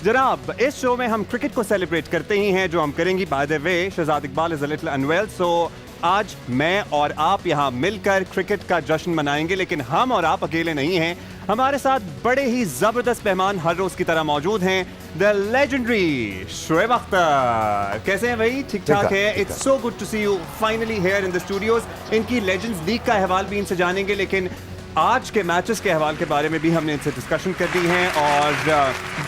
जनाब, इस शो में हम क्रिकेट को सेलिब्रेट करते ही हैं, जो हम करेंगे। By the way, Shahzad Iqbal is a little unwell, so आज मैं और आप यहाँ मिलकर क्रिकेट का जश्न मनाएंगे। लेकिन हम और आप अकेले नहीं हैं, हमारे साथ बड़े ही जबरदस्त मेहमान हर रोज की तरह मौजूद हैं। The legendary Shoaib Akhtar. कैसे हैं भाई? ठीक ठाक है। It's so good to see you finally here in the studios. इनकी लेजेंड्स लीग का अहवाल भी इनसे जानेंगे, लेकिन आज के मैचेस के अहवाल के बारे में भी हमने इनसे डिस्कशन कर दी है। और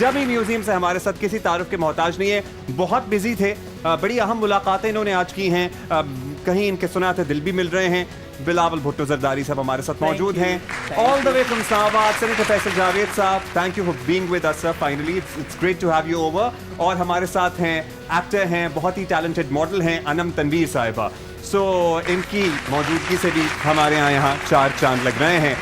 डमी म्यूजियम से हमारे साथ किसी तारुफ के मोहताज नहीं है, बहुत बिजी थे। बड़ी अहम मुलाकातें इन्होंने आज की हैं। कहीं इनके सुनाते दिल भी मिल रहे हैं। बिलावल भुट्टो जरदारी साहब हमारे साथ मौजूद हैं, all the way from Islamabad. Senator Faisal Javed साहब, thank you for being with us sir, finally it's great to have you over. और हमारे साथ हैं एक्टर हैं, बहुत ही टैलेंटेड मॉडल हैं, अनम तनवीर साहिबा। सो इनकी मौजूदगी से भी हमारे यहाँ चार चांद लग रहे हैं।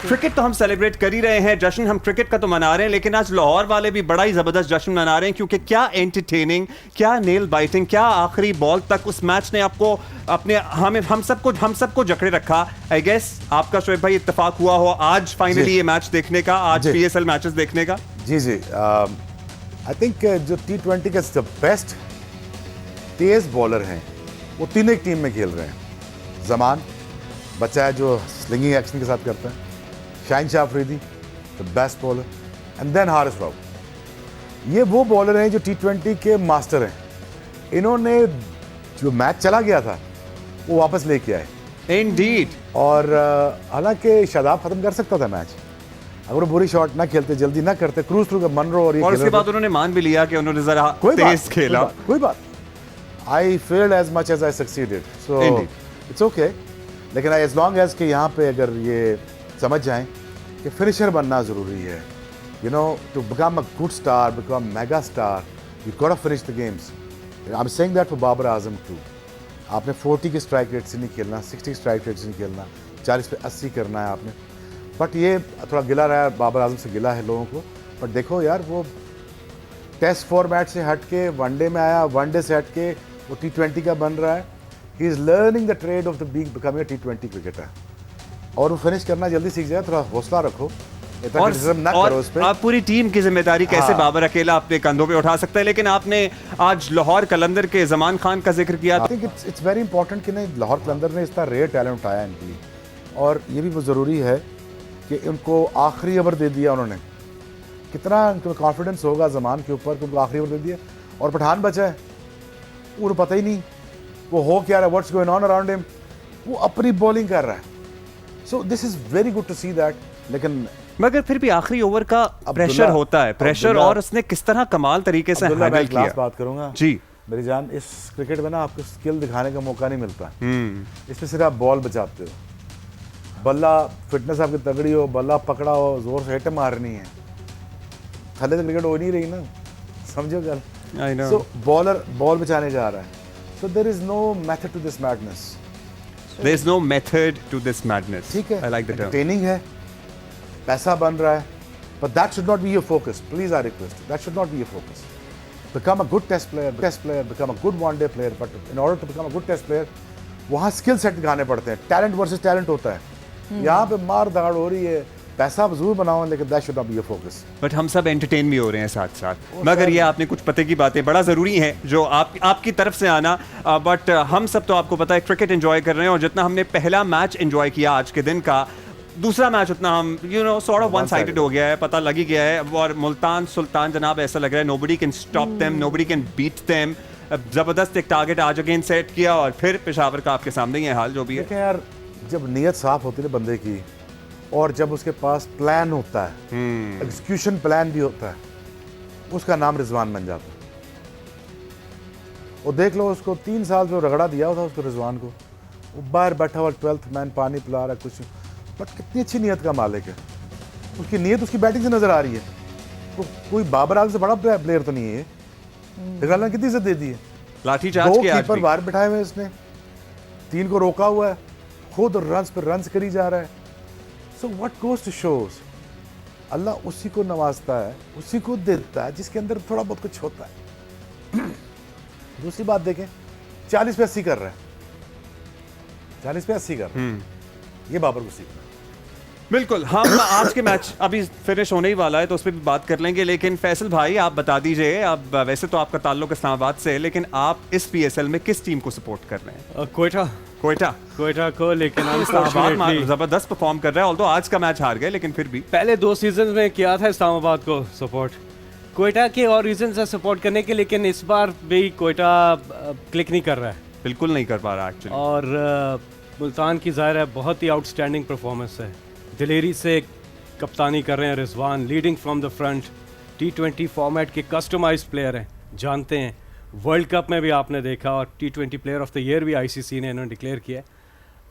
क्रिकेट तो हम सेलिब्रेट कर ही रहे हैं, जश्न हम क्रिकेट का तो मना रहे हैं, लेकिन आज लाहौर वाले भी बड़ा ही ज़बरदस्त जश्न मना रहे हैं, क्योंकि क्या एंटरटेनिंग, क्या नेल बाइटिंग, क्या आखिरी बॉल तक उस मैच ने आपको अपने हम सबको जकड़े रखा। आई गेस आपका शोएब भाई इत्तेफाक हुआ हो आज फाइनली ये मैच देखने का, आज PSL मैचेस देखने का। जी आई थिंक जो T20 के बेस्ट तेज बॉलर हैं वो तीनों एक टीम में खेल रहे हैं। जमान बच्चा है जो स्लिंगिंग एक्शन के साथ करता है, Shaheen Shah Afridi the best bowler, and then Haris Rauf. ये वो बॉलर हैं जो T20 के मास्टर हैं। इन्होंने जो मैच चला गया था वो वापस लेके आए इंडीड। और हालांकि शादाब खत्म कर सकता था मैच अगर वो बुरी शॉट ना खेलते, जल्दी ना करते, क्रूज थ्रू का मनरो। और उसके बाद उन्होंने मान भी लिया कि उन्होंने जरा तेज खेला। कोई बात I failed as much as I succeeded, so Indeed. It's okay. लेकिन as long as कि यहाँ पे अगर ये समझ जाएं कि फिनिशर बनना ज़रूरी है, you know, to become a good star, become mega star, you got to finish the games. I'm saying that for Babar Azam too. आपने 40 के स्ट्राइक रेट से नहीं खेलना, 60 स्ट्राइक रेट से नहीं खेलना, 40 पे 80 करना है आपने। बट ये थोड़ा गिला रहा है, बाबर आजम से गिला है लोगों को। बट देखो यार, वो टेस्ट फॉर्मेट से हट के वनडे में आया, वनडे से हट के वो T20 का बन रहा है। He is learning the trade off the becoming a T20 cricketer. और वो फिनिश करना जल्दी सीख जाए, थोड़ा हौसला रखो, ना करो उस पे। आप पूरी टीम की जिम्मेदारी कैसे बाबर अकेला अपने कंधों पे उठा सकता है। लेकिन आपने आज लाहौर कलंदर के जमान खान का जिक्र किया। I think it's very important कि नहीं, लाहौर कलंदर ने इतना रेयर टैलेंट उठाया इनके लिए। और ये भी बहुत ज़रूरी है कि उनको आखिरी ओवर दे दिया उन्होंने। कितना उनको कॉन्फिडेंस होगा जमान के ऊपर कि उनको आखिरी ओवर दे दिया। और पठान बचा है, उनको पता ही नहीं वो हो क्या रहा है, what's going on around him. वो अपनी बॉलिंग कर रहा है। So this is very good to see that. लेकिन मगर फिर भी आखिरी ओवर का प्रेशर होता है, प्रेशर, और उसने किस तरह कमाल तरीके से हैंडल किया। बात करूंगा जी मेरी जान, इस क्रिकेट में ना आपको स्किल दिखाने का मौका नहीं मिलता। इसमें सिर्फ आप बॉल बचाते हो, बल्ला फिटनेस आपकी तगड़ी हो, बल्ला पकड़ा हो, जोर से हिट मारनी है, थले तो क्रिकेट हो नहीं रही ना, समझो गल। So बॉलर बॉल बचाने जा रहा है। So there is no method to this madness. There is no method to this madness. ठीक है, I like the term. Entertaining है, पैसा बन रहा है, but that should not be your focus. Please, I request. That should not be your focus. Become a good test player, become a good one-day player. But in order to become a good test player, वहाँ skill set दिखाने पड़ते हैं। Talent versus talent होता है। यहाँ पे मार धाड़ हो रही है, पैसा जरूर बनाओ, लेकिन that should not be your focus. But हम सब एंटरटेन भी हो रहे हैं साथ साथ। मगर ये आपने कुछ पते की बातें बड़ा ज़रूरी है जो आपकी तरफ से आना। बट हम सब तो आपको पता है क्रिकेट एंजॉय कर रहे हैं, और जितना हमने पहला मैच एंजॉय किया आज के दिन का, दूसरा मैच उतना हम सॉर्ट ऑफ वन साइडेड हो गया है, पता लग ही गया है। और मुल्तान सुल्तान जनाब, ऐसा लग रहा है nobody can stop them, nobody can beat them. जबरदस्त एक टारगेट आज अगेन सेट किया, और फिर पेशावर का आपके सामने ही है हाल जो भी है। यार, जब नीयत साफ होती है बंदे की, और जब उसके पास प्लान होता है, एग्जीक्यूशन प्लान भी होता है, उसका नाम रिजवान बन जाता है। वो देख लो, उसको 3 साल जो रगड़ा दिया था उसको, रिजवान को, वो बाहर बैठा हुआ 12th मैन, पानी पिला रहा है कुछ, बट कितनी अच्छी नीयत का मालिक है। उसकी नीयत उसकी बैटिंग से नजर आ रही है। तो कोई बाबर आजम से बड़ा प्लेयर तो नहीं है ये। ने कितनी इज्जत दे दी है। लाठी चार्ज किया, 2 कीपर बाहर बिठाए हुए इसने, 3 को रोका हुआ है, खुद रन्स पर रन्स करी जा रहा है। So what goes to shows, अल्लाह उसी को नवाजता है, उसी को देता है जिसके अंदर थोड़ा बहुत कुछ होता है। दूसरी बात देखें, 40 पे 80 कर रहा है, 40 पे 80 कर रहा है, ये बाबर को सीखना है। बिल्कुल, हम आज के मैच अभी फिनिश होने ही वाला है तो उस पर भी बात कर लेंगे, लेकिन फैसल भाई आप बता दीजिए, अब वैसे तो आपका ताल्लुक इस्लामाबाद से है, लेकिन आप इस पीएसएल में किस टीम को सपोर्ट कर रहे हैं? क्वेटा को, लेकिन इस्लामाबाद जबरदस्त परफॉर्म कर रहा है, ऑल्दो आज का मैच हार गए, लेकिन फिर भी पहले 2 सीजन में किया था इस्लामाबाद को सपोर्ट, क्वेटा के और रीजन है सपोर्ट करने के, लेकिन इस बार भी क्वेटा क्लिक नहीं कर रहा है, बिल्कुल नहीं कर पा रहा एक्चुअली। और मुल्तान की ज़ाहिर है बहुत ही आउटस्टैंडिंग परफॉर्मेंस है, दिलेरी से कप्तानी कर रहे हैं Rizwan, leading from the front, T20 format के कस्टमाइज्ड प्लेयर हैं, जानते हैं, वर्ल्ड कप में भी आपने देखा और T20 player of the year भी ICC ने इन्होंने डिक्लेयर किया है।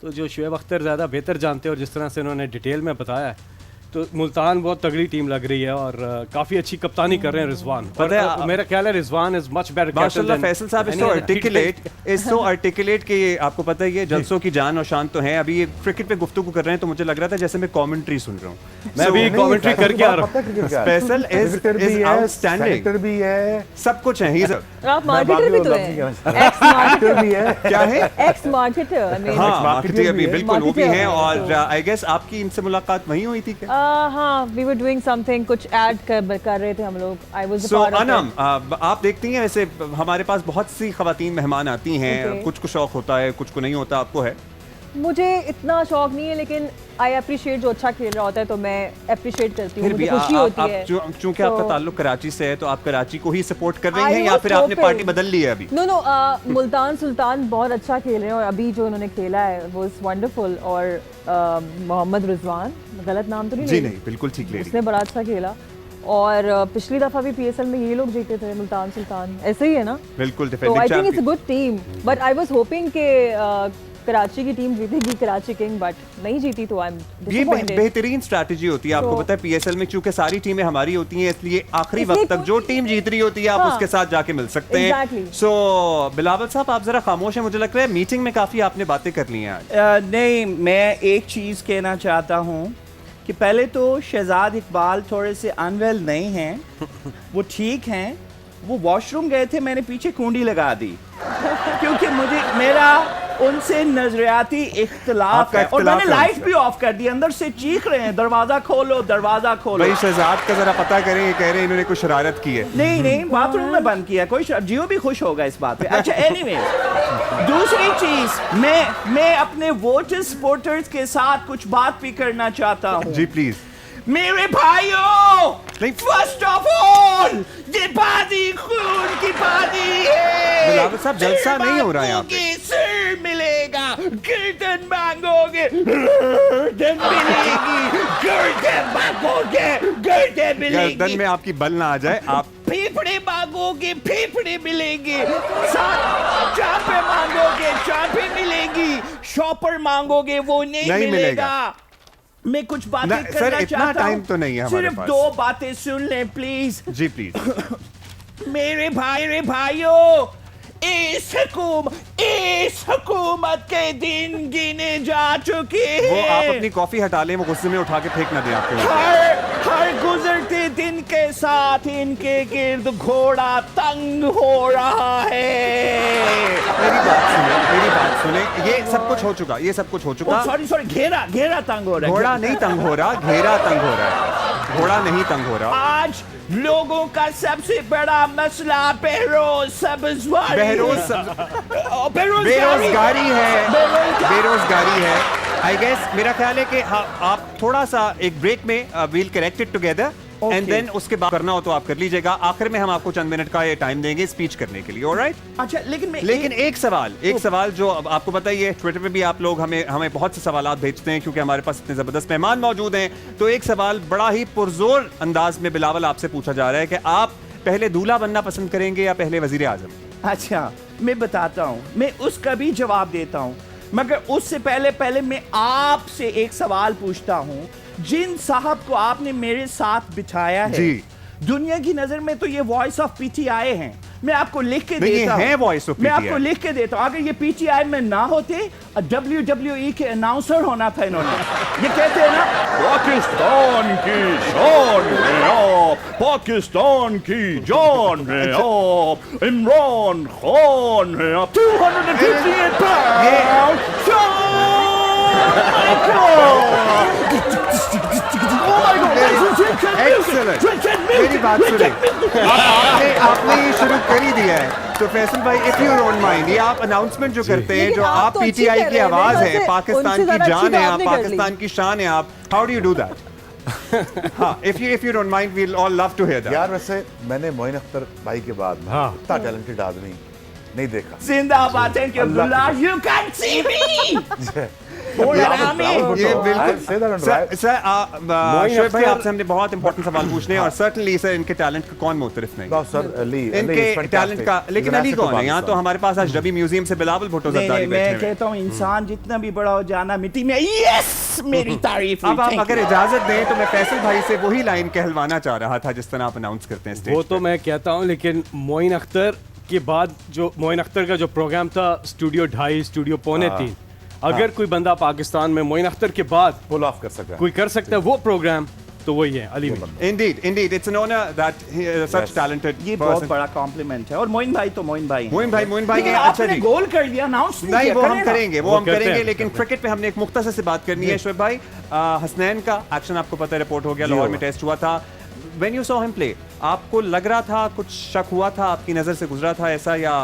तो जो शुएब अख्तर ज़्यादा बेहतर जानते हैं और जिस तरह से उन्होंने डिटेल में बताया है, तो मुल्तान बहुत तगड़ी टीम लग रही है और काफ़ी अच्छी कप्तानी कर रहे हैं रिजवान। पता है, मेरा ख्याल है रिजवान इज मच बेटर। माशाल्लाह फैसल साहब इज सो आर्टिकुलेट कि आपको पता ही है जलसों की जान और शान तो है। अभी ये क्रिकेट पे गुफ्तगू कर रहे हैं तो मुझे लग रहा था जैसे मैं कमेंट्री सुन रहा हूँ। मैं भी कमेंट्री करके आ रहा हूँ। फैसल इज आउटस्टैंडिंग भी है, सब कुछ है। आप मार्केटर भी तो हैं, एक्स मार्केटर भी है, क्या है एक्स मार्केटर, हाँ मार्केटर भी बिल्कुल वो भी है। और आई गेस आपकी इनसे मुलाकात वहीं हुई थी क्या? हाँ, we were doing something, कुछ ऐड कर रहे थे हम लोग। I was a So, part of Anam, it. आप देखती हैं वैसे हमारे पास बहुत सी खवातीन मेहमान आती हैं, Okay. कुछ को शौक होता है, कुछ को नहीं होता, आपको है? मुझे इतना शौक नहीं है, लेकिन I appreciate जो अच्छा खेल रहा होता है तो मैं appreciate करती हूँ, फिर भी मुझे खुशी होती है। चूंकि आपका ताल्लुक कराची से है तो आप कराची को ही सपोर्ट कर रही I हैं या was फिर आपने hoping- पार्टी बदल ली है अभी? नो मुल्तान सुल्तान बहुत अच्छा खेल रहे हैं और अभी जो उन्होंने खेला है वो इज वंडरफुल। और मोहम्मद रिजवान, गलत नाम तो नहीं जी ले नहीं, बिल्कुल ठीक ले रही। उसने बड़ा अच्छा खेला। और पिछली दफा भी PSL में ये लोग जीते थे, मुल्तान सुल्तान, ऐसे ही है ना? बिल्कुल तो defending I think it's a champion. Good team, but I was hopping कि कराची की टीम जीतेगी, कराची किंग, बट नहीं जीती तो आई एम ये डिसअपॉइंटेड। बेहतरीन स्ट्रैटेजी होती है, आपको तो- पता है PSL में चूंकि सारी टीमें हमारी होती हैं, इसलिए आखिरी इसलिए वक्त तक जो टीम जीत रही होती है आप हाँ। उसके साथ जाके मिल सकते हैं। Exactly. सो बिलावल साहब आप जरा खामोश हैं, मुझे लग रहा है मीटिंग में काफी आपने बातें कर ली हैं आज। नहीं, मैं एक चीज़ कहना चाहता हूँ कि पहले तो शहजाद इकबाल थोड़े से अनवेल नहीं हैं, वो ठीक हैं, वो वॉशरूम गए थे, मैंने पीछे कुंडी लगा दी क्योंकि मेरा उनसे नजरियाती इख्तिलाफ आपका है और इख्तिलाफ मैंने है लाइट उनसे। भी ऑफ कर दी, अंदर से चीख रहे हैं दरवाजा खोलो दरवाजा खोलो। भाई शहजाद का जरा पता करें, ये कह रहे हैं इन्होंने कुछ शरारत की है। नहीं बाथरूम में बंद किया, कोई जियो भी खुश होगा इस बात पे। अच्छा एनीवे, दूसरी चीज मैं अपने वोटर्स सपोर्टर्स के साथ कुछ बात भी करना चाहता हूँ। जी प्लीज। मेरे भाइयों, नहीं। फर्स्ट ऑफ ऑल ये पानी खून की पानी है। बिलावल साहब, जलसा नहीं हो रहा है यहाँ पे। मांगोगे, सिर मिलेगा, गर्दन मांगोगे, गर्दन मिलेगी, गर्दन मांगोगे, गर्दन मिलेगी। गर्दन में आपकी बल ना आ जाए। आप फेफड़े मांगोगे, फेफड़े मिलेंगे, साथ चापे मांगोगे, चापे मिलेगी, शॉपर मांगोगे, वो नहीं नहीं मिलेगा। मिलेगा। मैं कुछ बातें ना, करना सर, इतना चाहता टाइम हूं। तो नहीं है हमारे सिर्फ पास। 2 बातें सुन लें प्लीज। Ji please. मेरे भाइयों, इस हुकूमत के दिन गिने जा चुके हैं। वो आप अपनी कॉफी हटा लें, वो गुस्से में उठा के फेंक ना दें आपके ऊपर। हर गुजरते दिन के साथ इनके गिर्द घोड़ा तंग हो रहा है। मेरी बात सुने, ये सब कुछ हो चुका, ये सब कुछ हो चुका। सॉरी घेरा तंग हो रहा है। घोड़ा नहीं तंग हो रहा, घेरा तंग हो रहा है, घोड़ा नहीं तंग हो रहा। आज लोगों का सबसे बड़ा मसला बेरोजगारी है। आई गेस मेरा ख्याल है कि आप थोड़ा सा एक ब्रेक में we'll correct it together and then उसके बाद करना हो तो आप कर लीजिएगा। आखिर में हम आपको चंद मिनट का ये टाइम देंगे स्पीच करने के लिए, ऑलराइट? अच्छा लेकिन एक सवाल जो अब आपको पता ही है, ट्विटर पे भी आप लोग हमें बहुत से सवालात भेजते हैं क्योंकि हमारे पास इतने जबरदस्त मेहमान मौजूद हैं। तो एक सवाल बड़ा ही पुरजोर अंदाज में बिलावल आपसे पूछा जा रहा है कि आप पहले दूल्हा बनना पसंद करेंगे या पहले वजीर आजम? अच्छा, मैं बताता हूँ, मैं उसका भी जवाब देता हूँ, मगर उससे पहले मैं आपसे एक सवाल पूछता हूँ। जिन साहब को आपने मेरे साथ बिठाया है, जी, दुनिया की नजर में तो ये वॉइस ऑफ PTI हैं। मैं आपको लिख के नहीं, देता ये है हूं। वॉइस ऑफ मैं PTI। आपको लिख के देता हूं, अगर ये PTI में ना होते, WWE के अनाउंसर होना था इन्होंने। ये कहते हैं ना, पाकिस्तान की शान है आप, पाकिस्तान की जान है आप, इमरान खान है आप, 258 pounds, Shawn Michaels। Excellent. मेरी बात सुने, आपने ये शुरू कर ही दिया है तो फैसल भाई, इफ यू डोंट माइंड, ये आप अनाउंसमेंट जो करते हैं, लेकिन जो आप आप तो अच्छी पीटीआई कर की रहे हैं, आवाज मेरे है, ख्याल से पाकिस्तान उनसे की ज़्यादा जान अच्छी है तो आप, आपने कर ली। पाकिस्तान की शान है आप, how do you do that? हाँ, if you don't mind, we'll all love to hear that. यार वैसे मैंने मोइन अख्तर भाई के बाद में हाँ। इतना टैलेंटेड आदमी नहीं देखा। जिंदाबाद, thank you Abdullah, you can see me. ये बिल्कुल Say that on sir right. Shoaib भाई, आपसे हमने बहुत इंपॉर्टेंट सवाल पूछने हैं और सर्टनली सर इनके टैलेंट का कौन मुतरिफ नहीं, No, sir, Ali is इनके fantastic. टैलेंट का। He's लेकिन an अली asset to कौन है? यहाँ तो Pakistan. हमारे पास आज रबी म्यूजियम से बिलावल भुट्टो नहीं जरदारी नहीं, बैठे मैं हुए हैं। कहता हूँ इंसान जितना भी बड़ा हो जाना मिट्टी में, यस मेरी तारीफ। अब आप अगर इजाजत दें तो मैं फैसल भाई से वही लाइन कहलवाना चाह रहा था जिस तरह आप अनाउंस करते हैं वो स्टेज तो मैं कहता हूँ, लेकिन मोइन अख्तर के बाद जो मोइन अख्तर का जो प्रोग्राम था स्टूडियो 2.5 स्टूडियो 2.75, अगर कोई बंदा पाकिस्तान में मोइन अख्तर के बाद Pull off कर सका। कोई कर सकता है वो प्रोग्राम, तो वही है Ali Mir. Indeed, it's an honor that he is such talented ये बहुत person. बड़ा कॉम्प्लीमेंट है। और मोइन भाई तो मोइन भाई हैं। मोइन भाई लेकिन हैं, अच्छा आपने जी। गोल कर दिया, अनाउंस नहीं, वो हम करेंगे, वो हम करते करेंगे, हैं। लेकिन क्रिकेट पे हमने एक मुख्तसर से बात करनी है। शोएब भाई, हसनैन का एक्शन आपको पता है, रिपोर्ट हो गया, लाहौर में टेस्ट हुआ था। When you saw him play, आपको लग रहा था, कुछ शक हुआ था, आपकी नजर से गुजरा था ऐसा, या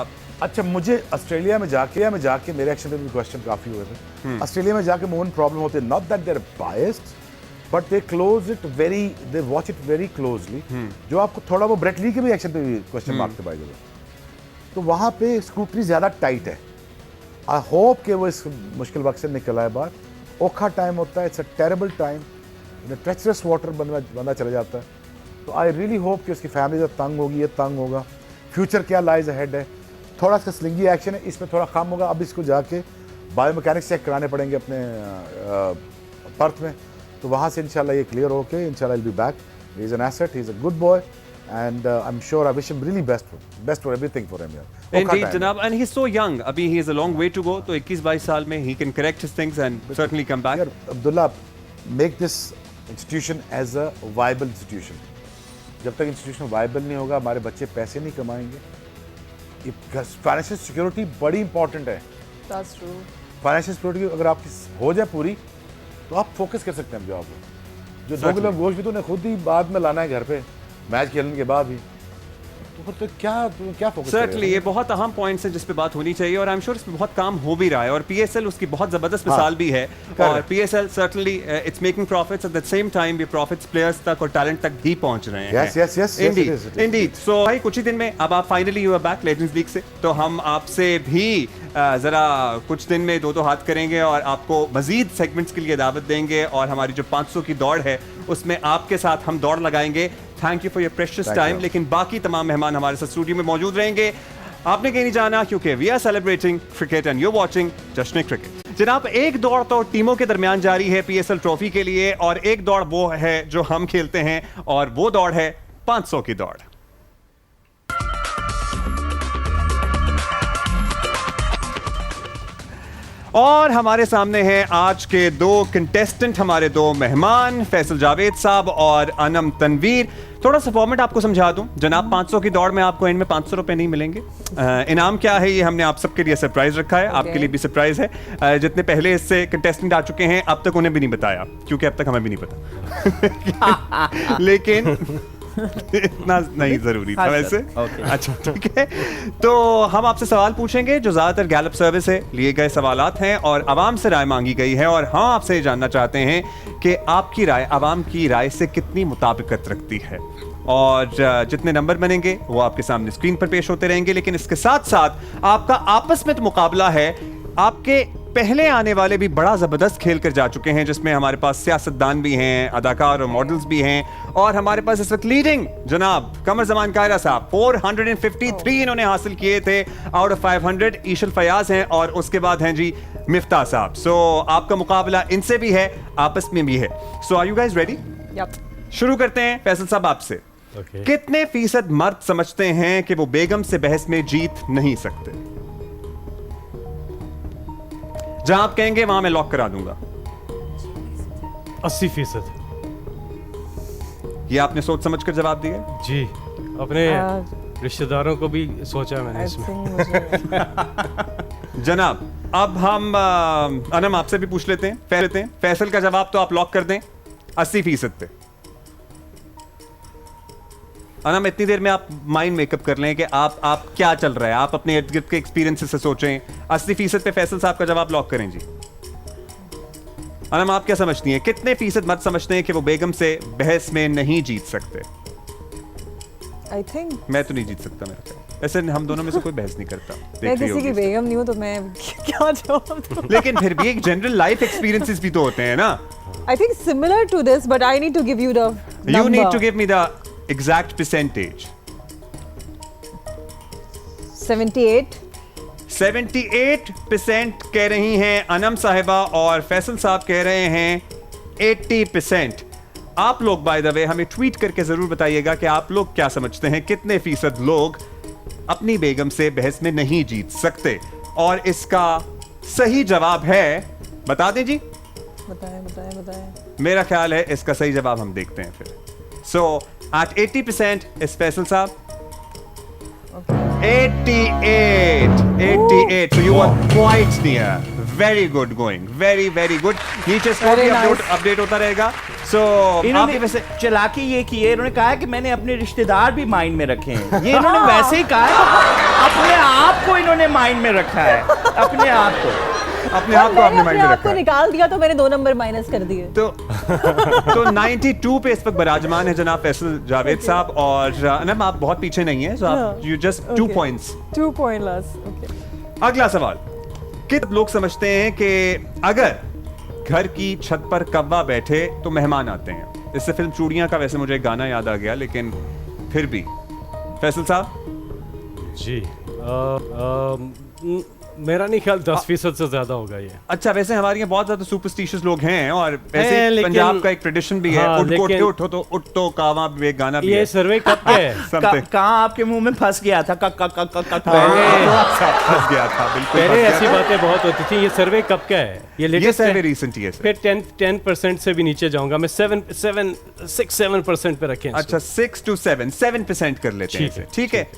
अच्छा, मुझे ऑस्ट्रेलिया में जाके मेरे एक्शन पे भी क्वेश्चन काफी हुए थे। ऑस्ट्रेलिया में जाके मोहन प्रॉब्लम होती है, not that they are biased, but they close it very, they watch it very closely. जो आपको थोड़ा वो ब्रेट ली के भी एक्शन पे भी क्वेश्चन मार्क थे, बाय द वे। तो वहाँ पे स्क्रूटनी ज्यादा टाइट है। आई होप कि वो इस मुश्किल वक्त से निकल आए बाहर। औखा टाइम होता है, it's a terrible time, treacherous water बंदा चला जाता है। तो आई रियली होप कि उसकी फैमिली तंग होगी, ये तंग होगा। फ्यूचर क्या लाइज अहेड है, थोड़ा सा स्लिंगी एक्शन है, इसमें थोड़ा कम होगा। अब इसको जाके बायोमैकेनिक्स चेक कराने पड़ेंगे अपने पर्थ में, तो वहाँ से इंशाल्लाह ये क्लियर होके इंशाल्लाह will be back. He is an asset, he is a good boy, and I am sure, I wish him really best for everything for him यार। इंडीड जनाब, and he is so young, अभी he is a long way to go, तो 21-22 साल में he can correct his things and certainly come back. यार Abdullah, make this institution as a viable institution. जब तक institution viable नहीं होगा, हमारे बच्चे पैसे नहीं कमाएंगे। फाइनेंशियल सिक्योरिटी बड़ी इंपॉर्टेंट है। That's true. फाइनेंशियल सिक्योरिटी अगर आपकी हो जाए पूरी, तो आप फोकस कर सकते हैं जॉब में। जो 2 किलो गोश्त भी तूने खुद ही बाद में लाना है घर पे, मैच खेलने के बाद भी, तो फिर तो क्या फोकस सर्टनली ये बहुत अहम पॉइंट्स हैं जिस पे बात होनी चाहिए, और आई एम श्योर इस पे बहुत काम हो भी रहा है, और पीएसएल उसकी बहुत जबरदस्त मिसाल भी है। और PSL certainly it's making profits, at the same time ये प्रॉफिट्स प्लेयर्स तक और टैलेंट तक भी पहुंच रहे हैं। Yes, Indeed. सो भाई, कुछ ही दिन में अब आप finally you are back legends league से, तो हम आपसे भी जरा कुछ दिन में दो हाथ करेंगे और आपको मजीद सेगमेंट्स के लिए दावत देंगे, और हमारी जो 500 की दौड़ है उसमें आपके साथ हम दौड़ लगाएंगे। Thank you for your precious time. लेकिन बाकी तमाम मेहमान हमारे साथ स्टूडियो में मौजूद रहेंगे, आपने कहीं नहीं जाना, क्योंकि we are celebrating cricket and you watching जश्न क्रिकेट। जनाब, एक दौड़ तो टीमों के दरमियान जारी है पीएसएल ट्रॉफी के लिए, और एक दौड़ वो है जो हम खेलते हैं, और वो दौड़ है 500 की दौड़। और हमारे सामने हैं आज के 2 कंटेस्टेंट, हमारे 2 मेहमान, फैसल जावेद साहब और अनम तनवीर। थोड़ा सा फॉर्मेट आपको समझा दूं जनाब, 500 की दौड़ में आपको एंड में 500 रुपए नहीं मिलेंगे। इनाम क्या है ये हमने आप सबके लिए सरप्राइज रखा है, आपके लिए भी सरप्राइज है। जितने पहले इससे कंटेस्टेंट आ चुके हैं अब तक उन्हें भी नहीं बताया, क्योंकि अब तक हमें भी नहीं पता लेकिन इतना नहीं जरूरी था वैसे। अच्छा ठीक है, तो हम आपसे सवाल पूछेंगे जो ज्यादातर गैलप सर्विस से लिए गए सवालात हैं, और आवाम से राय मांगी गई है, और हम आपसे ये जानना चाहते हैं कि आपकी राय आवाम की राय से कितनी मुताबिकत रखती है। और जितने नंबर बनेंगे वो आपके सामने स्क्रीन पर पेश होते रहेंगे, लेकिन इसके साथ साथ आपका आपस में तो मुकाबला है। आपके पहले आने वाले भी बड़ा जबरदस्त खेल कर जा चुके हैं, जिसमें हमारे पास सियासतदान भी हैं, अदाकार और मॉडल्स भी हैं, और हमारे पास इस वक्त लीडिंग जनाब कमर जमान कायरा साहब 453 इन्होंने हासिल किए थे आउट ऑफ 500। ईशल फयाज हैं, और उसके बाद हैं जी मिफ्ता साहब। सो आपका मुकाबला इनसे भी है, आपस में भी है। So are you guys ready? Yep. शुरू करते हैं फैसल साहब आपसे। Okay. कितने फीसद मर्द समझते हैं कि वो बेगम से बहस में जीत नहीं सकते? जहां आप कहेंगे वहां मैं लॉक करा दूंगा। 80%। ये आपने सोच समझ कर जवाब दिया? जी, अपने रिश्तेदारों को भी सोचा मैंने I इसमें। think मुझे जनाब, अब हम अनम आपसे भी पूछ लेते हैं। फैसल का जवाब तो आप लॉक कर दें 80% पे। अनम इतनी देर में आप माइंड मेकअप कर लें कि आप क्या चल रहा है, आप अपने इर्द गिर्द के एक्सपीरियंसेस से सोचें। 80% पे फैसल साहब का जवाब लॉक करें जी। अनम आप क्या समझती हैं, कितने फीसद मत समझते हैं कि वो बेगम से बहस में नहीं जीत सकते? आई थिंक मैं तो नहीं जीत सकता, मेरा ख्याल। ऐसे हम दोनों में से कोई बहस नहीं करता। मैं देख रही किसी की होगी। बेगम नहीं हूँ तो मैं क्या जवाब दूँ? लेकिन फिर भी एक जनरल लाइफ एक्सपीरियंसेस भी तो होते हैं ना। I think similar to this, but I need to give you the You number. need to give me the exact percentage. 78. 78% कह रही हैं अनम साहिबा और फैसल साहब कह रहे हैं 80%। आप लोग बाय द वे हमें ट्वीट करके जरूर बताइएगा कि आप लोग क्या समझते हैं, कितने फीसद लोग अपनी बेगम से बहस में नहीं जीत सकते। और इसका सही जवाब है, बता दें जी। बताएं। मेरा ख्याल है इसका सही जवाब हम देखते हैं फिर। सो एट 80% इज फैसल साहब। 88. So you were quite near. Very good going. Very good. नीचे स्कोर भी Very nice. अपडेट होता रहेगा। So आप इन्होंने वैसे चालाकी ये की है, इन्होंने कहा है कि मैंने अपने रिश्तेदार भी माइंड में रखे हैं। ये इन्होंने वैसे ही कहा है, अपने आप को इन्होंने माइंड में रखा है, अपने आप को। अपने आप को आपने माइंड में आपको रखा है। निकाल दिया तो मैंने 2 नंबर माइनस कर दिए। तो 92 पे इस वक्त बराजमान है जनाब फैसल जावेद साहब। और अनम आप बहुत पीछे नहीं है, so आप you just 2 points। 2 point less. Okay. अगला सवाल, कितने लोग समझते हैं कि अगर घर की छत पर कौवा बैठे तो मेहमान आते हैं? इससे फिल्म चूड़ियां का वैसे मुझे एक गाना याद आ गया, लेकिन फिर भी फैसल साहब। जी मेरा नहीं ख्याल 10% से ज्यादा होगा ये। अच्छा, वैसे हमारे यहाँ बहुत ज्यादा सुपरस्टिशियस लोग हैं और है, ऐसे लेकिन- पंजाब का एक ट्रेडिशन भी है, हाँ, उठ को लेकिन- उठो तो उठ तो कावा भी एक गाना भी ये है। सर्वे कब का है? Something। कहाँ आपके मुंह में फंस गया था? फंस गया था, बिल्कुल पहले फंस ऐसी गया था। बातें बहुत होती थी। ये सर्वे कब का है? ये ये लेटेस्ट सर्वे रिसेंट ही है सर। फिर 10% से भी नीचे जाऊंगा मैं। 7% पे रखें इसको। अच्छा 6 to 7% कर लेते हैं ठीक है, इसे। ठीक है,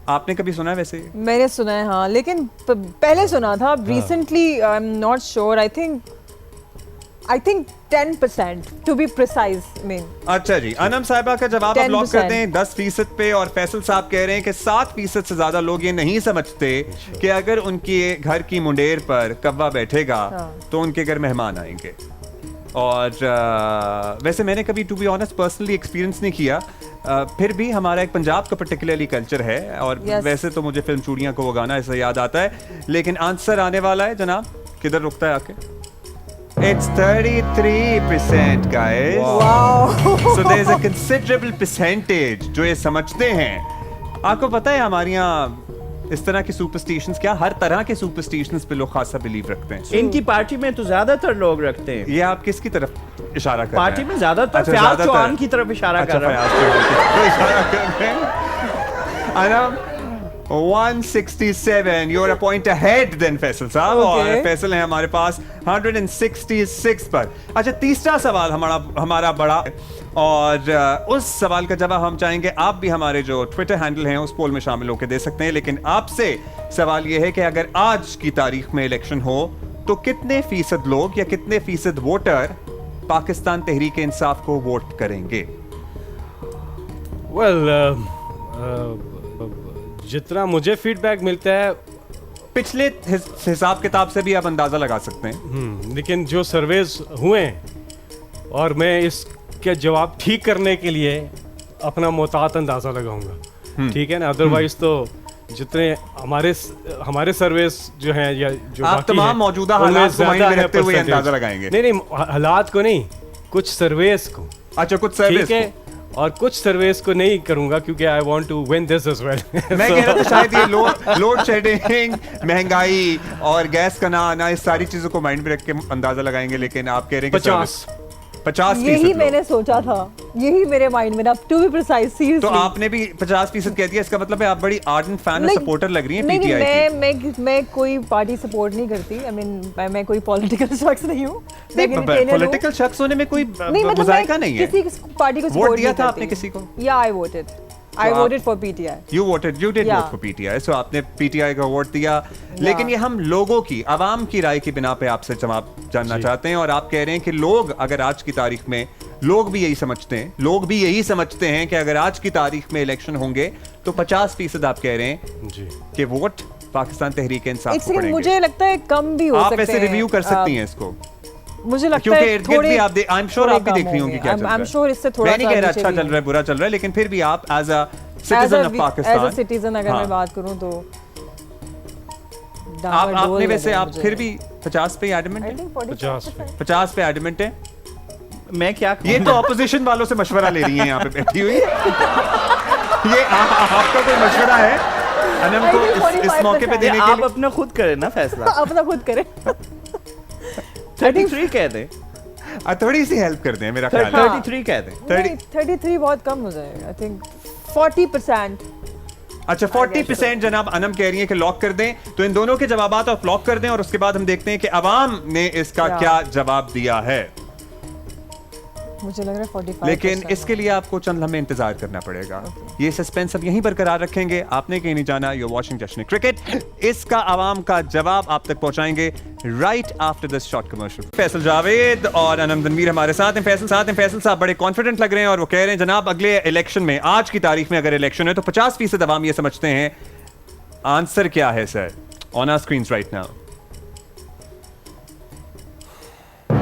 आपने कभी सुना है वैसे? मैंने सुना है हाँ, लेकिन पहले सुना था। Recently I am not sure. I think 10% to be precise. Mean अच्छा जी, अनम साहिबा का जवाब आप लॉक 10%। करते हैं 10% पे। और फैसल साहब कह रहे हैं कि 7% से ज्यादा लोग ये नहीं समझते कि अगर उनके घर की मुंडेर पर कौवा बैठेगा हाँ। तो उनके घर मेहमान आएंगे। और वैसे मैंने कभी to be honest personally experience नहीं किया। फिर भी हमारा एक पंजाब का पर्टिकुलरली कल्चर है और Yes. वैसे तो मुझे फिल्म चूड़ियां को वो गाना ऐसा याद आता है। लेकिन आंसर आने वाला है जनाब, किधर रुकता है आके? It's 33% guys. So there's a considerable percentage जो ये समझते हैं। आपको पता है हमारे यहाँ इस तरह के सुपरस्टिशंस, क्या हर तरह के सुपरस्टिशंस पे लोग खासा बिलीव रखते हैं। इनकी पार्टी में तो ज्यादातर लोग रखते हैं। ये आप किसकी तरफ इशारा कर रहे हैं? पार्टी में ज्यादातर अच्छा, फयाज ज्यादातर। चौहान की तरफ इशारा अच्छा, कर रहा हूं। फयाज चौहान की तरफ इशारा कर रहे हैं। Anam 167, you're a point ahead then Faisal साहब। Okay. और फैसल है हमारे पास 166 पर। अच्छा, तीसरा सवाल हमारा बड़ा है और उस सवाल का जवाब हम चाहेंगे आप भी हमारे जो ट्विटर हैंडल हैं उस पोल में शामिल होकर दे सकते हैं। लेकिन आपसे सवाल यह है कि अगर आज की तारीख में इलेक्शन हो तो कितने फीसद लोग या कितने फीसद वोटर पाकिस्तान तहरीक इंसाफ को वोट करेंगे? वेल जितना मुझे फीडबैक मिलता है, पिछले हिसाब किताब से भी आप अंदाजा लगा सकते हैं। लेकिन जो सर्वेज हुए हैं और मैं इसके जवाब ठीक करने के लिए अपना मोहतात अंदाजा लगाऊंगा, ठीक है ना। अदरवाइज तो जितने हमारे सर्वेस जो हैं या जो आप बाकी तमाम हैं, मौजूदा उनमें हालात को माइंड ज़्यादा में है रखते हुए percentage। अंदाजा लगाएंगे। नहीं हालात को नहीं, कुछ सर्वेस को। अच्छा, कुछ सर्विस ठीक है, और कुछ सर्वेस को नहीं करूंगा क्योंकि I want to win this as well. मैं कह रहा था शायद ये लोड शेडिंग, महंगाई और गैस का ना आना, इस सारी चीजों को माइंड में रख के अंदाजा लगाएंगे। लेकिन आप कह रहे हैं कि 50 यही मैंने सोचा था, यही मेरे माइंड में था। टू बी प्रिसाइज, तो सीरियसली। आपने भी 50% कह दिया। इसका मतलब है आप बड़ी आर्डेंट फैन और सपोर्टर लग रही हैं नहीं, पीटीआई की। मैं कोई पार्टी सपोर्ट नहीं करती। आई मीन मैं कोई पॉलिटिकल शख्स नहीं हूँ। पॉलिटिकल शख्स होने में कोई मतलब मुजाहिका नहीं है। किसी पार्टी को वोट सपोर्ट दिया नहीं था करती। आपने किसी को? या आई voted for PTI. You did Yeah. vote for PTI, so आपने PTI का वोट दिया। लेकिन ये हम लोगों की, आवाम की राय की बिना पे आपसे जवाब जानना चाहते हैं। और आप कह रहे हैं कि लोग अगर आज की तारीख में लोग भी यही समझते हैं, लोग भी यही समझते हैं कि अगर आज की तारीख में इलेक्शन होंगे तो 50% आप कह रहे हैं जी कि वोट पाकिस्तान तहरीक इंसाफ एक को सेकंड, पड़ेंगे। मुझे लगता है कम भी हो आप सकते वैसे हैं। रिव्यू कर सकती हैं इसको, मुझे लगता क्योंकि है इर्द गिर्द थोड़े भी आप आई एम श्योर आप भी देख रही होंगी क्या चल रहा आई एम है। श्योर इससे थोड़ा मैं नहीं सा कह रहा नीचे अच्छा भी चल है। रहा है बुरा चल रहा है, लेकिन फिर भी आप as a as citizen of a Pakistan citizen अगर हाँ। मैं बात करूं तो आप आपने वैसे आप फिर भी 50 पे एडमेंट आई है, थिंक 50 50 पे एडमेंट है। मैं क्या ये तो ऑपोजिशन वालों से मशवरा ले रही हैं यहाँ पे बैठी हुई। ये आपका कोई मशवरा है अनम को इस मौके पे देने के आप लिए? अपना खुद करें ना फैसला। अपना खुद करें 33 कह दे, थोड़ी सी हेल्प कर दें मेरा ख्याल है। 33 कह दे। 33 बहुत कम हो जाएगा आई थिंक 40%। अच्छा 40% जनाब अनम कह रही है कि लॉक कर दें, तो इन दोनों के जवाबात आप लॉक कर दें और उसके बाद हम देखते हैं कि अवाम ने इसका क्या जवाब दिया है। मुझे लग रहा है 45%। लेकिन इसके लिए आपको चंद लम्हे इंतजार करना पड़ेगा। ये सस्पेंस अब यहीं बरकरार रखेंगे, आपने कहीं नहीं जाना। यू वाचिंग जश्न क्रिकेट। इसका आवाम का जवाब आप तक पहुंचाएंगे right after this short commercial. Faisal Javed और अनम तनवीर हमारे साथ हैं। फैसल साहब बड़े कॉन्फिडेंट लग रहे हैं और वो कह रहे हैं जनाब अगले इलेक्शन में, आज की तारीख में अगर इलेक्शन है तो 50% अवाम ये समझते हैं। आंसर क्या है sir on our screens right now?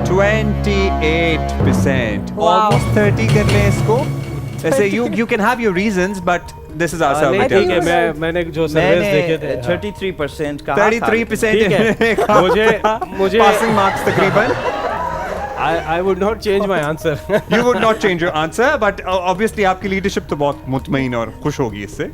28%, almost 30 कर लें इसको। ऐसे you can have your reasons but this is our survey. ठीक है, मैंने जो सर्वेस देखे थे 33% का 33% मुझे passing marks तकरीबन। I would not change my answer. You would not change your answer but obviously आपकी लीडरशिप तो बहुत मुतमईन और खुश होगी इससे,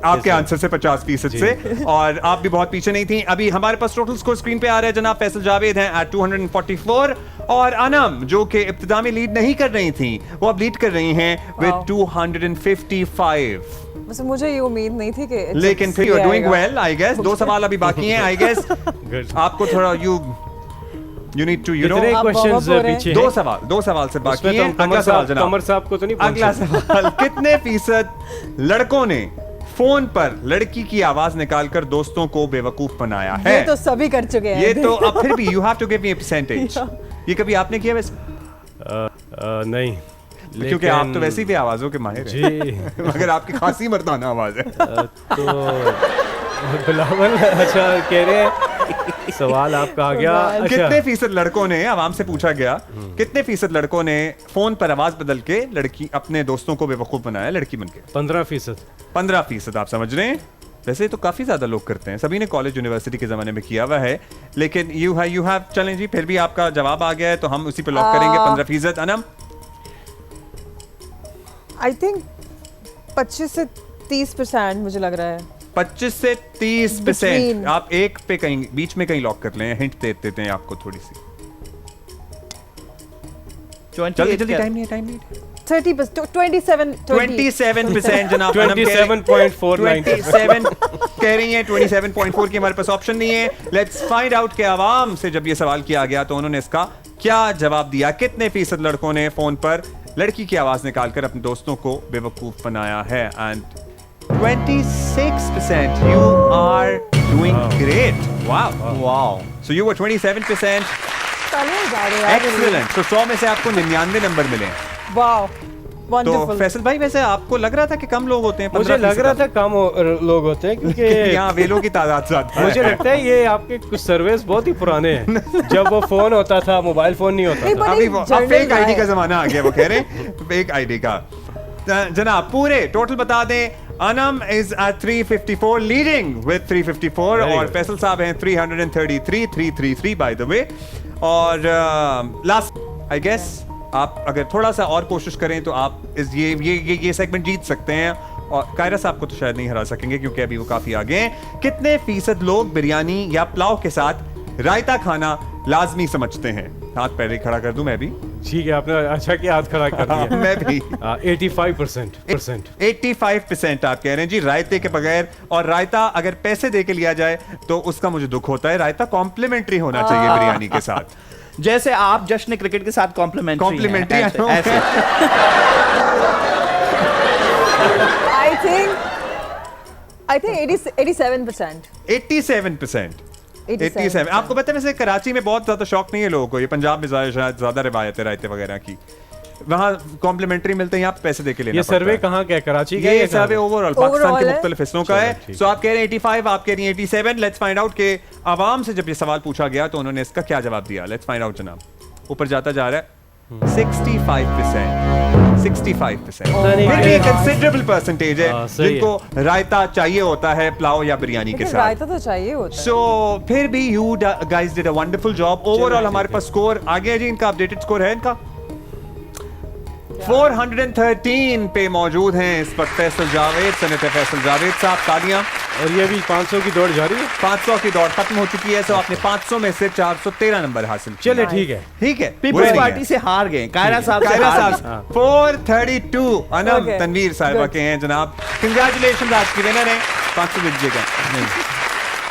आपके आंसर से 50% से, और आप भी बहुत पीछे नहीं थी। अभी हमारे पास टोटल स्कोर स्क्रीन पे आ रहा है जनाब। फैसल जावेद हैं at 244 और अनम जो कि इब्तिदा में लीड नहीं कर रही थी वो अब लीड कर रही हैं with 255। वैसे मुझे ये उम्मीद नहीं थी कि लेकिन फिर you are doing well I guess. 2 सवाल अभी बाकी हैं आई गेस। आपको थोड़ा you need to कितने आप क्वेश्चंस warm up हो रहे हैं? पीछे 2 सवाल से बाकी उसमें तो हैं। अगला सवाल जनाब, कमर साहब को तो नहीं अगला सवाल कितने फीसद लड़कों ने फोन पर लड़की की आवाज निकालकर दोस्तों को बेवकूफ बनाया है? ये तो सभी कर चुके हैं। ये तो अब फिर भी you have to give me a percentage. ये कभी आपने किया वैसे? नहीं, क्योंकि आप तो वैसे भी आवाजों के माहिर हैं। जी मगर आपकी खासी मर्दाना आवाज है। तो बिलावल अच्छा कह रहे हैं सवाल आपका आ गया। अच्छा कितने फीसद लड़कों ने, आवाम से पूछा गया कितने फीसद लड़कों ने फोन पर आवाज बदल के लड़की अपने दोस्तों को बेवकूफ बनाया लड़की बनके? 15%। 15% आप समझ रहे हैं? वैसे तो काफी ज्यादा लोग करते हैं, सभी ने कॉलेज यूनिवर्सिटी के जमाने में किया हुआ है, लेकिन यू हैव चलें जी, फिर भी आपका जवाब आ गया है तो हम उसी पे लॉक करेंगे 15%। अनम आई थिंक 25 से 30% मुझे लग रहा है। 25 से 30%। Between. आप एक पे कहीं बीच में कहीं लॉक कर लें, हिंट दे देते हैं आपको थोड़ी सी। जल्दी जल्दी, टाइम नहीं है, टाइम नहीं है। 30%, 27% जनाब। अनम कह रहे हैं 27.49। 27 कह रही हैं, 27.4 की हमारे पास ऑप्शन नहीं है। लेट्स फाइंड आउट के आवाम से जब ये सवाल किया गया तो उन्होंने इसका क्या जवाब दिया। कितने फीसद लड़कों ने फोन पर लड़की की आवाज निकालकर अपने दोस्तों को बेवकूफ बनाया है? And 26%। You are doing great. Wow. So you were 27%. Excellent. So 100 में से आपको 99 नंबर मिले। वाओ, तो वंडरफुल। फैसल भाई वैसे आपको लग रहा था कि कम लोग होते हैं? मुझे लग रहा था कम लोग होते हैं क्योंकि यहाँ वेलों की तादाद ज्यादा है। मुझे लगता है ये आपके कुछ सर्वेस बहुत ही पुराने हैं। जब वो फोन होता था, मोबाइल फोन नहीं होता नहीं, था। but अभी एक फेक journal आईडी का है। जमाना आ गया, वो कह रहे हैं फेक आईडी का। जनाब पूरे टोटल बता दें। Anam is at 354 leading with 354 Very और good. फैसल साहब हैं 333 333 बाय द वे। और लास्ट आई गेस आप अगर थोड़ा सा और कोशिश करें तो आप इस ये सेगमेंट जीत सकते हैं। और कायरा साहब को तो शायद नहीं हरा सकेंगे क्योंकि अभी वो काफी आगे हैं। कितने फीसद लोग बिरयानी या पुलाव के साथ रायता खाना लाजमी समझते हैं? हाथ पहले खड़ा कर दूं मैं भी। ठीक है, आपने अच्छा किया हाथ खड़ा कर दिया। मैं भी 85%। 85% आप कह रहे हैं जी रायते के बगैर। और रायता अगर पैसे दे के लिया जाए तो उसका मुझे दुख होता है। रायता कॉम्प्लीमेंट्री होना चाहिए बिरयानी के साथ। जैसे आप जश्न क्रिकेट के साथ कॉम्प्लीमेंट्री ऐसे। I think 87%. 87%। 87। आपको पता है वैसे कराची में बहुत ज्यादा शौक नहीं है लोगों को, ये पंजाब में शायद ज्यादा रिवायत है रायते वगैरह की। वहाँ कॉम्प्लीमेंट्री मिलते हैं, यहाँ पे पैसे दे के लेना ये पड़ता सर्वे है। कहाँ का है, कराची का है ये या कहाँ सर्वे का? ओवरऑल पाकिस्तान Overall के है। मुख्तलिफ हिस्सों का है। ठीक। सो आप कह रहे हैं 85, आप कह रही हैं 87। लेट्स फाइंड आउट के आवाम से जब ये सवाल पूछा गया तो उन्होंने इसका क्या जवाब दिया। लेट्स फाइंड आउट जनाब। ऊपर जाता जा रहा है 65%। 65%। नहीं, फिर भी हाँ। कंसिडरेबल परसेंटेज है हाँ, सही है। जिनको रायता चाहिए होता है पुलाव या बिरयानी के लेकिन साथ। रायता तो चाहिए होता है। सो फिर भी you guys did a wonderful job. Overall हमारे पास स्कोर आ गया जी। इनका अपडेटेड स्कोर है इनका 413 पे मौजूद हैं इस वक्त फैसल जावेद, सेनेटर फैसल जावेद साहब, तालियां। और ये भी 500 की दौड़ जारी है। 500 की दौड़ खत्म हो चुकी है। सो आपने 500 में से 413 नंबर हासिल किए। चले ठीक है। ठीक है, बुरे पीपल्स नहीं पार्टी हैं। से हार गए, कायरा साहब से कायरा हार साहब गए। 432 अनम Okay. तनवीर साहिबा Good. के हैं जनाब। कंग्रेचुलेशन, आज की विनर है। 500 दीजिएगा। नहीं,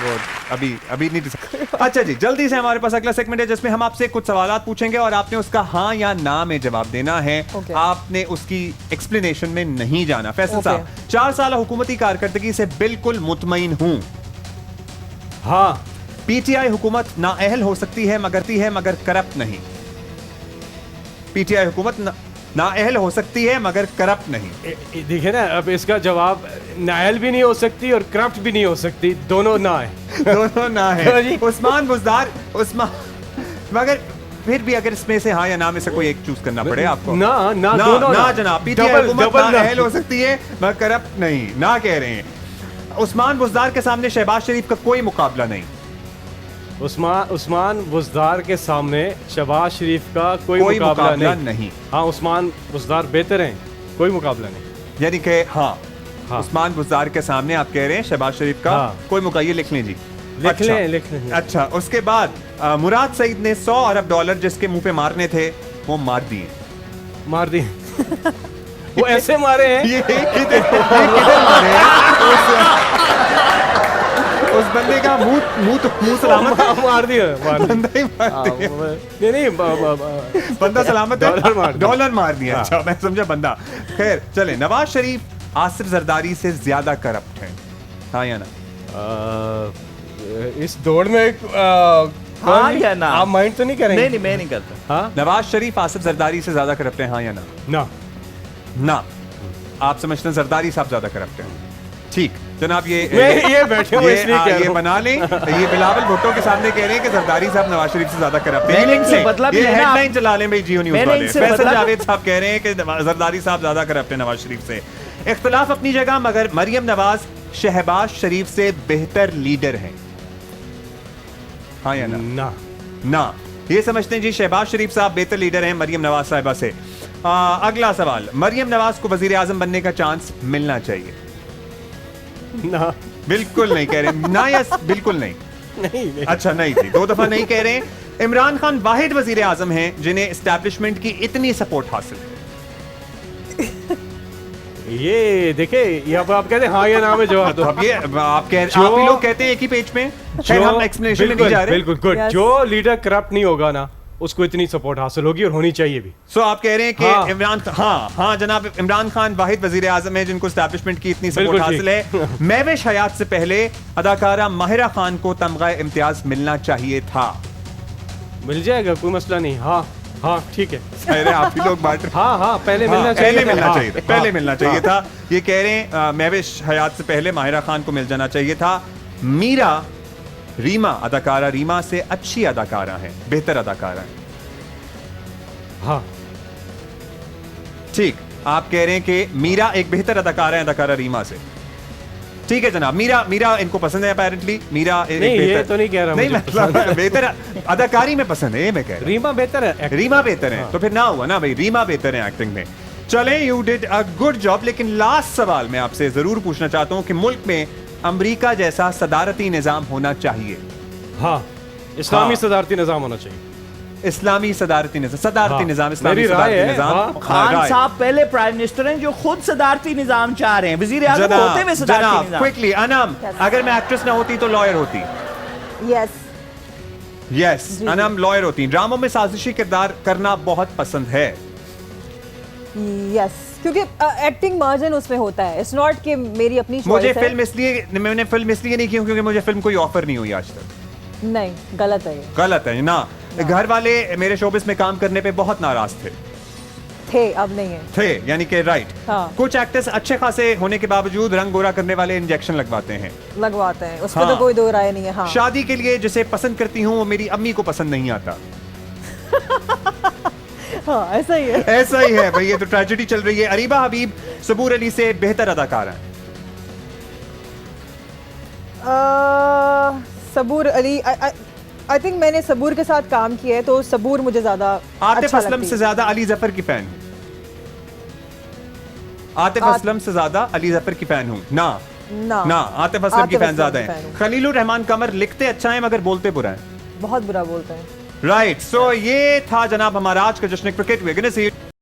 वो अभी नहीं दे सकते। अच्छा जी, जल्दी से हमारे पास अगला सेगमेंट है जिसमें हम आपसे कुछ सवालात पूछेंगे और आपने उसका हाँ या ना में जवाब देना है। Okay. आपने उसकी एक्सप्लेनेशन में नहीं जाना। फैसल Okay. साहब, 4 साल हुकूमती कारकर्दगी से बिल्कुल मुतमईन हूं। हाँ, पीटीआई हुकूमत नाअहल हो सकती है मगर करप्ट नहीं। पीटीआई हुकूमत नाअहल हो सकती है मगर करप्ट नहीं। देखिए ना, अब इसका जवाब नायल भी नहीं हो सकती और करप्ट भी नहीं हो सकती, दोनों ना है। दोनों ना हाँ है। जी। उस्मान बुज़दार, मगर फिर भी अगर इसमें से हाँ या ना में से कोई एक चूज करना पड़े आपको। ना, दोनों ना ना। जनाब, पीटीआई डबल हुकूमत ना। नाअहल हो सकती है मगर करप्ट नहीं, ना कह रहे हैं। उस्मान बुज़दार के सामने शहबाज शरीफ का कोई मुकाबला नहीं। उस्मान बुज़दार के सामने शहबाज शरीफ का कोई मुकाबला नहीं। हाँ, उस्मान बुज़दार बेहतर हैं, कोई मुकाबला नहीं। यानी कि हाँ, हाँ। उस्मान बुज़दार के सामने आप कह रहे हैं शहबाज शरीफ का हाँ। कोई मुकाबला। ये लिख लें जी, लिख लें। अच्छा, उसके बाद मुराद सईद ने $100 अरब जिसके मुंह पे मारने थे वो मार दिए। मार दी। वो ऐसे मारे हैं। ये किधर मारे हैं? उस बंदे का मुंह सलामत है। मार दिया। बंदा ही मार दिया। नहीं, बंदा सलामत है। डॉलर मार दिया। डॉलर मार दिया। अच्छा, मैं समझा बंदा। खैर चले, नवाज शरीफ आसिफ जरदारी से ज्यादा करप्ट है, हाँ या ना? इस दौड़ में हाँ या ना? आप माइंड तो नहीं करेंगे? नहीं, मैं नहीं करता। हाँ, नवाज शरीफ आसिफ जरदारी से ज्यादा करप्ट है, हाँ या ना? ना। ना, आप समझते हैं जरदारी साहब ज्यादा करप्ट हैं। ठीक जनाब, ये बैठे हुए इसलिए कह रहा ये हूं। बना लें। ये बिलावल भुट्टो के सामने कह रहे हैं कि जरदारी साहब नवाज शरीफ से ज्यादा करप्ट हैं। मैंने ये लिंक इनसे से बदला भी ये है ना, हेडलाइन चला लें भाई, जियो न्यूज़ मैंने वाले। इनसे फैसल बदला- जावेद साहब कह रहे हैं कि जरदारी साहब ज्यादा करप्ट है नवाज शरीफ से। इख्तिलाफ अपनी जगह, मगर मरियम नवाज शहबाज शरीफ से बेहतर लीडर हैं, हाँ या ना? ना। ना, ये समझते हैं जी शहबाज शरीफ साहब बेहतर लीडर हैं मरियम नवाज साहिबा से। अगला सवाल, मरियम नवाज को वजीर आजम बनने का चांस मिलना चाहिए? ना। बिल्कुल नहीं कह रहे, ना या बिल्कुल नहीं? नहीं। अच्छा, नहीं जी, 2 दफा नहीं कह रहे। इमरान खान वाहिद वजीर आजम हैं जिन्हें एस्टैब्लिशमेंट की इतनी सपोर्ट हासिल है। ये देखे, ये अब आप कहते हैं हाँ या ना में जवाब दो। अब ये आप जो- ही लोग कहते हैं एक ही पेज पे। खैर, हम एक्सप्लेनेशन में नहीं जा रहे। बिल्कुल गुड। Yes. जो लीडर करप्ट नहीं होगा ना, उसको इतनी सपोर्ट हासिल होगी और होनी चाहिए भी। सो आप कह रहे हैं कि हाँ। हाँ जनाब, इमरान खान वाहिद वजीर आजम है जिनको एस्टैब्लिशमेंट की इतनी सपोर्ट बिल्कुल हासिल है। महविश हयात से पहले अदाकारा माहिरा खान को तमगा इम्तियाज मिलना चाहिए था। मिल जाएगा, कोई मसला नहीं। हाँ हाँ, ठीक है। अरे आप ही लोग बांट हाँ, पहले हाँ, मिलना चाहिए। पहले मिलना हाँ, चाहिए था, हाँ, पहले मिलना चाहिए हाँ। था। ये कह रहे हैं महविश हयात से पहले माहिरा खान को मिल जाना चाहिए था। मीरा रीमा, अदाकारा रीमा से अच्छी अदाकारा है, बेहतर अदाकारा है। हाँ, ठीक, आप कह रहे हैं कि मीरा एक बेहतर अदाकारा है अदाकारा रीमा से। ठीक है जनाब, मीरा इनको पसंद है अपेरेंटली। मीरा एक नहीं, ये बेहतर, तो नहीं कह रहा नहीं मुझे मतलब बेहतर अदाकारी में पसंद है, ये मैं कह रहा रीमा बेहतर है। हूं। रीमा बेहतर है तो फिर ना हुआ ना भाई, रीमा बेहतर है एक्टिंग में। चले, you did a good job. लेकिन लास्ट सवाल मैं आपसे जरूर पूछना चाहता हूं कि मुल्क में अमेरिका जैसा सदारती निजाम होना चाहिए? हाँ, इस्लामी हाँ। सदारती निजाम होना चाहिए। इस्लामी सदारती निजाम, हाँ, इस्लामी मेरी राय सदारती है, निजाम। हाँ। खान राय। साहब पहले प्राइम मिनिस्टर हैं जो खुद सदारती निजाम चाह रहे हैं, वजीर आजम होते हुए सदारती जनाब निजाम। क्विकली, अनम, अगर मैं एक्ट्रेस ना होती तो लॉयर होती। यस, यस, अनम लॉयर होती। ड्रामों में साजिशी किरदार करना बहुत पसंद है। यस, क्योंकि एक्टिंग मार्जिन उसमें होता है। इट्स नॉट कि मेरी अपनी मुझे choice है। मैंने फिल्म इसलिए नहीं की क्योंकि मुझे फिल्म कोई ऑफर नहीं हुई आज तक। नहीं, गलत है ये। गलत है ना। घर वाले मेरे शोबिस में काम करने पे बहुत नाराज थे। थे, अब नहीं है। थे यानी कि राइट। हाँ। कुछ एक्टर्स अच्छे खासे होने के बावजूद रंग गोरा करने वाले इंजेक्शन लगवाते हैं। लगवाते हैं, उस पर हाँ। तो कोई दो राय नहीं है। हाँ। शादी के लिए जिसे पसंद करती हूँ वो मेरी अम्मी को पसंद नहीं आता। हाँ, ऐसा ही है। ऐसा ही है भाई, ये तो ट्रेजेडी चल रही है। अरीबा हबीब सबूर अली से बेहतर अदाकार हैं। सबूर अली, आई थिंक मैंने सबूर के साथ काम किया है, तो सबूर मुझे ज्यादा आतिफ अच्छा असलम लगती से है। ज्यादा अली जफर की फैन हूँ। आतिफ असलम से ज्यादा अली जफर की फैन हूँ ना। ना आतिफ असलम की आतिफ फैन असलम ज्यादा की है। fan हूँ। खलीलुर रहमान कमर लिखते अच्छा है मगर बोलते बुरा है। बहुत बुरा बोलते हैं। राइट, सो ये था जनाब हमारा आज का जश्न क्रिकेट। We are gonna C